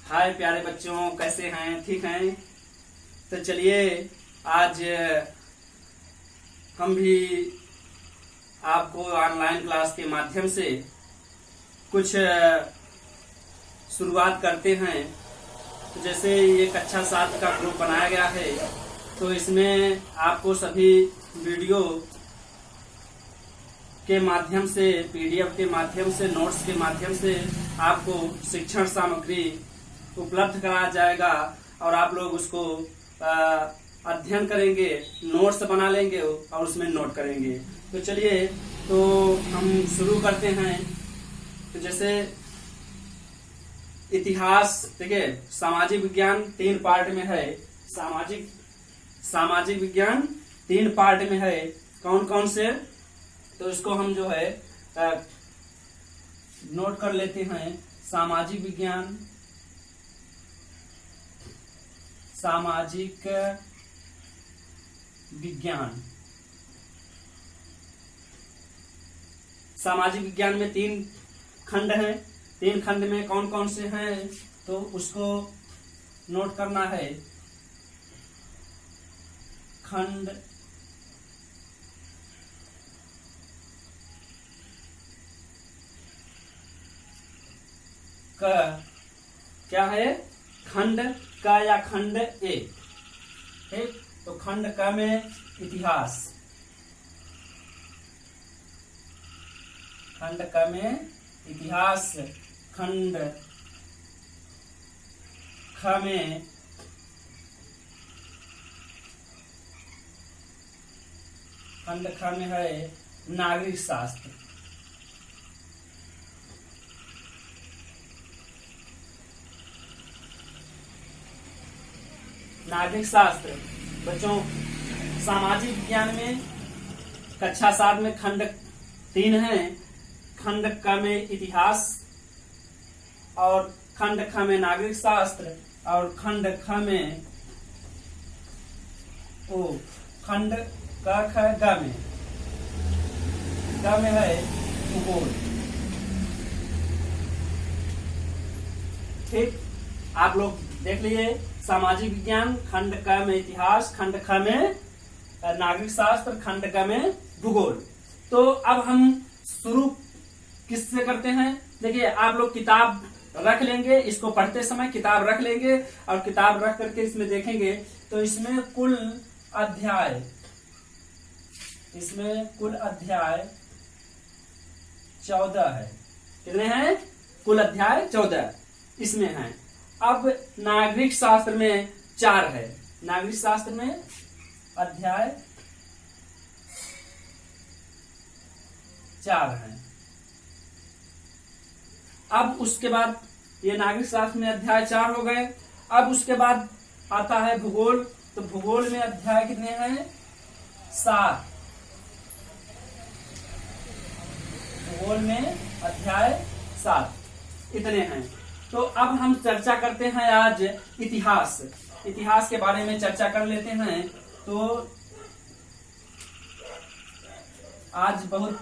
हाय प्यारे बच्चों, कैसे हैं? ठीक हैं? तो चलिए आज हम भी आपको ऑनलाइन क्लास के माध्यम से कुछ शुरुआत करते हैं। तो जैसे ये कक्षा 7 का ग्रुप बनाया गया है, तो इसमें आपको सभी वीडियो के माध्यम से, पीडीएफ के माध्यम से, नोट्स के माध्यम से आपको शिक्षण सामग्री उपलब्ध कराया जाएगा और आप लोग उसको अध्ययन करेंगे, नोट्स बना लेंगे और उसमें नोट करेंगे। तो चलिए तो हम शुरू करते हैं। तो जैसे इतिहास, ठीक है, सामाजिक विज्ञान 3 पार्ट में है। सामाजिक विज्ञान 3 पार्ट में है। कौन कौन से? तो इसको हम जो है नोट कर लेते हैं। सामाजिक विज्ञान, सामाजिक विज्ञान, सामाजिक विज्ञान में 3 खंड हैं। 3 खंड में कौन कौन से हैं तो उसको नोट करना है। खंड क क्या है? खंड क या खंड ए। ठीक, तो खंड क में इतिहास, खंड क में इतिहास, खंड ख में है नागरिक शास्त्र। नागरिक शास्त्र बच्चों, सामाजिक विज्ञान में कक्षा 7 में खंड 3 है। खंड क में इतिहास और खंड ख में नागरिक शास्त्र और खंड ख में खंड क ख ग में है भूगोल। ठीक, आप लोग देख लिए। सामाजिक विज्ञान खंड क में इतिहास, खंड ख में नागरिक शास्त्र, खंड ग में भूगोल। तो अब हम शुरू किससे करते हैं? देखिए, आप लोग किताब रख लेंगे, इसको पढ़ते समय किताब रख लेंगे और किताब रख करके इसमें देखेंगे तो इसमें कुल अध्याय 14 है। कितने हैं? कुल अध्याय 14 इसमें हैं। अब नागरिक शास्त्र में 4 है। नागरिक शास्त्र में अध्याय 4 है। अब उसके बाद ये नागरिक शास्त्र में अध्याय 4 हो गए। अब उसके बाद आता है भूगोल। तो भूगोल में अध्याय कितने हैं? 7। भूगोल में अध्याय 7 इतने हैं। तो अब हम चर्चा करते हैं आज इतिहास के बारे में चर्चा कर लेते हैं। तो आज बहुत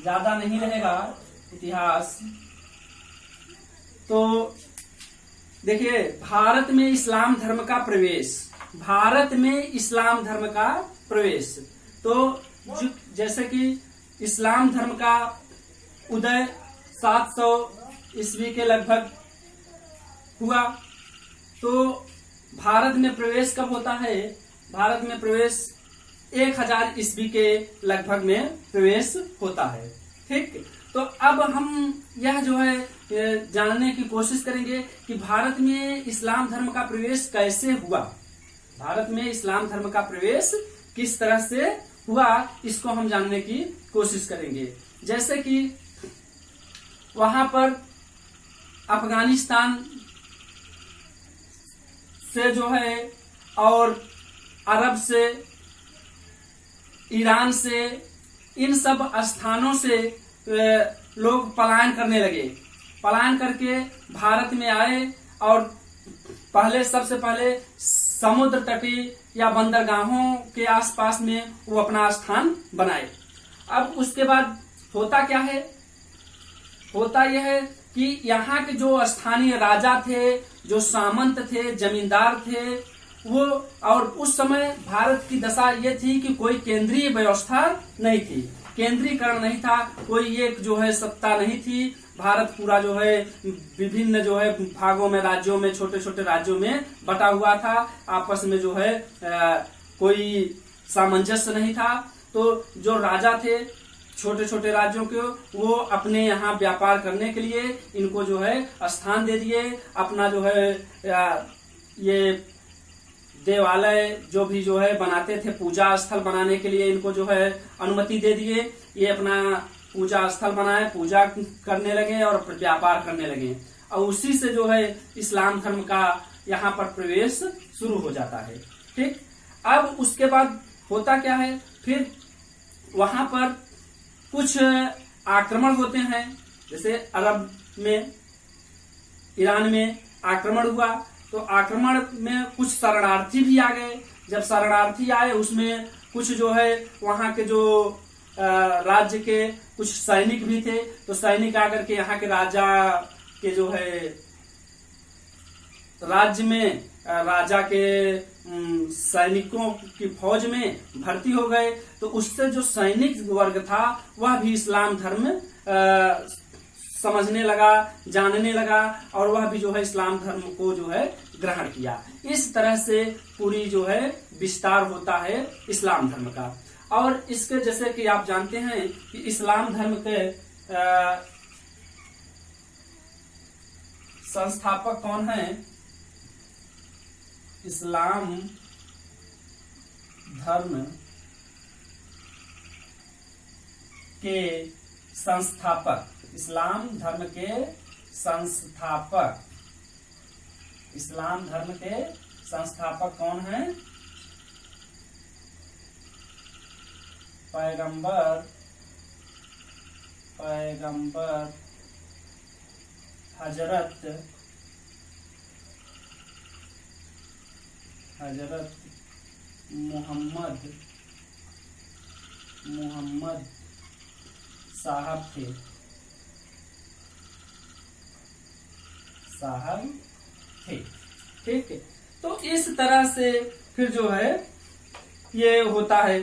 ज्यादा नहीं रहेगा इतिहास। तो देखिए, भारत में इस्लाम धर्म का प्रवेश। तो जैसे कि इस्लाम धर्म का उदय 700 ईस्वी के लगभग हुआ। तो भारत में प्रवेश कब होता है? भारत में प्रवेश 1000 ईस्वी के लगभग में प्रवेश होता है। ठीक, तो अब हम यह जो है जानने की कोशिश करेंगे कि भारत में इस्लाम धर्म का प्रवेश कैसे हुआ। भारत में इस्लाम धर्म का प्रवेश किस तरह से हुआ, इसको हम जानने की कोशिश करेंगे। जैसे कि वहां पर अफगानिस्तान से जो है और अरब से, ईरान से, इन सब स्थानों से लोग पलायन करने लगे। पलायन करके भारत में आए और सबसे पहले समुद्र तटीय या बंदरगाहों के आसपास में वो अपना स्थान बनाए। अब उसके बाद होता क्या है? होता यह है कि यहाँ के जो स्थानीय राजा थे, जो सामंत थे, जमींदार थे, वो, और उस समय भारत की दशा ये थी कि कोई केंद्रीय व्यवस्था नहीं थी, केंद्रीकरण नहीं था, कोई एक जो है सत्ता नहीं थी। भारत पूरा जो है विभिन्न जो है भागों में, राज्यों में, छोटे छोटे राज्यों में बटा हुआ था। आपस में जो है कोई सामंजस्य नहीं था। तो जो राजा थे छोटे छोटे राज्यों के, वो अपने यहाँ व्यापार करने के लिए इनको जो है स्थान दे दिए। अपना जो है ये देवालय जो भी जो है बनाते थे, पूजा स्थल बनाने के लिए इनको जो है अनुमति दे दिए। ये अपना पूजा स्थल बनाए, पूजा करने लगे और व्यापार करने लगे। और उसी से जो है इस्लाम धर्म का यहाँ पर प्रवेश शुरू हो जाता है। ठीक, अब उसके बाद होता क्या है, फिर वहां पर कुछ आक्रमण होते हैं। जैसे अरब में, ईरान में आक्रमण हुआ, तो आक्रमण में कुछ शरणार्थी भी आ गए। जब शरणार्थी आए, उसमें कुछ जो है वहां के जो राज्य के कुछ सैनिक भी थे। तो सैनिक आकर के यहाँ के राजा के जो है राज्य में, राजा के सैनिकों की फौज में भर्ती हो गए। तो उससे जो सैनिक वर्ग था वह भी इस्लाम धर्म समझने लगा, जानने लगा, और वह भी जो है इस्लाम धर्म को जो है ग्रहण किया। इस तरह से पूरी जो है विस्तार होता है इस्लाम धर्म का। और इसके जैसे कि आप जानते हैं कि इस्लाम धर्म के संस्थापक कौन हैं? इस्लाम धर्म के संस्थापक, इस्लाम धर्म के संस्थापक, इस्लाम धर्म के संस्थापक कौन हैं? पैगंबर हजरत मोहम्मद साहब थे। ठीक है। तो इस तरह से फिर जो है ये होता है।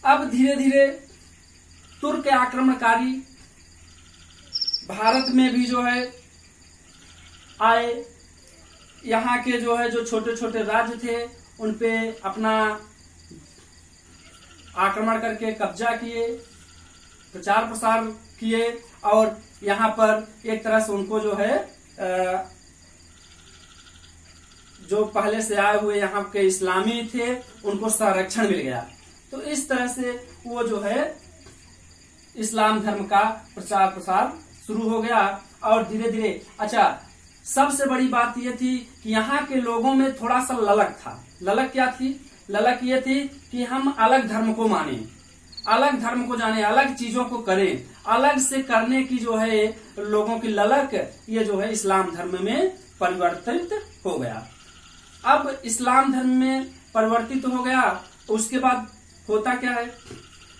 अब धीरे धीरे तुर्क आक्रमणकारी भारत में भी जो है आए। यहाँ के जो है जो छोटे छोटे राज्य थे उन पे अपना आक्रमण करके कब्जा किए, प्रचार प्रसार किए, और यहाँ पर एक तरह से उनको जो है जो पहले से आए हुए यहाँ के इस्लामी थे उनको संरक्षण मिल गया। तो इस तरह से वो जो है इस्लाम धर्म का प्रचार प्रसार शुरू हो गया। और धीरे धीरे, अच्छा, सबसे बड़ी बात ये थी कि यहाँ के लोगों में थोड़ा सा ललक था। ललक क्या थी? ललक ये थी कि हम अलग धर्म को माने, अलग धर्म को जाने, अलग चीजों को करें, अलग से करने की जो है लोगों की ललक, ये जो है इस्लाम धर्म में परिवर्तित हो गया। अब इस्लाम धर्म में परिवर्तित हो गया, उसके बाद होता क्या है?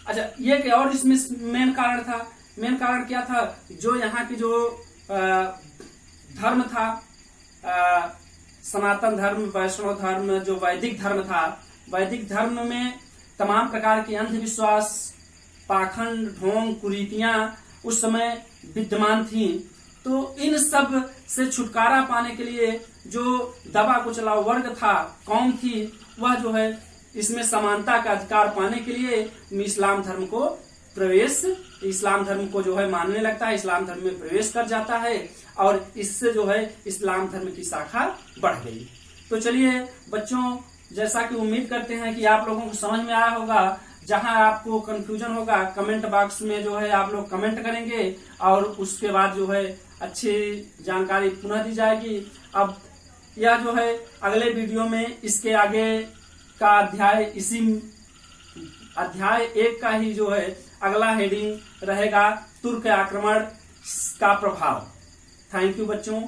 अच्छा, ये क्या और इसमें मेन कारण था? मेन कारण क्या था? जो यहाँ की जो धर्म था, सनातन धर्म, वैष्णव धर्म, जो वैदिक धर्म था, वैदिक धर्म में तमाम प्रकार के अंधविश्वास, पाखंड, ढोंग, कुरीतियां उस समय विद्यमान थी। तो इन सब से छुटकारा पाने के लिए जो दबा कुचला वर्ग था, कौम थी, वह जो है इसमें समानता का अधिकार पाने के लिए इस्लाम धर्म को प्रवेश, इस्लाम धर्म को जो है मानने लगता है, इस्लाम धर्म में प्रवेश कर जाता है, और इससे जो है इस्लाम धर्म की शाखा बढ़ गई। तो चलिए बच्चों, जैसा कि उम्मीद करते हैं कि आप लोगों को समझ में आया होगा। जहां आपको कंफ्यूजन होगा कमेंट बॉक्स में जो है आप लोग कमेंट करेंगे, और उसके बाद जो है अच्छी जानकारी पुनः दी जाएगी। अब यह जो है अगले वीडियो में इसके आगे का अध्याय, इसी अध्याय 1 का ही जो है अगला हेडिंग रहेगा, तुर्क आक्रमण का प्रभाव। थैंक यू बच्चों।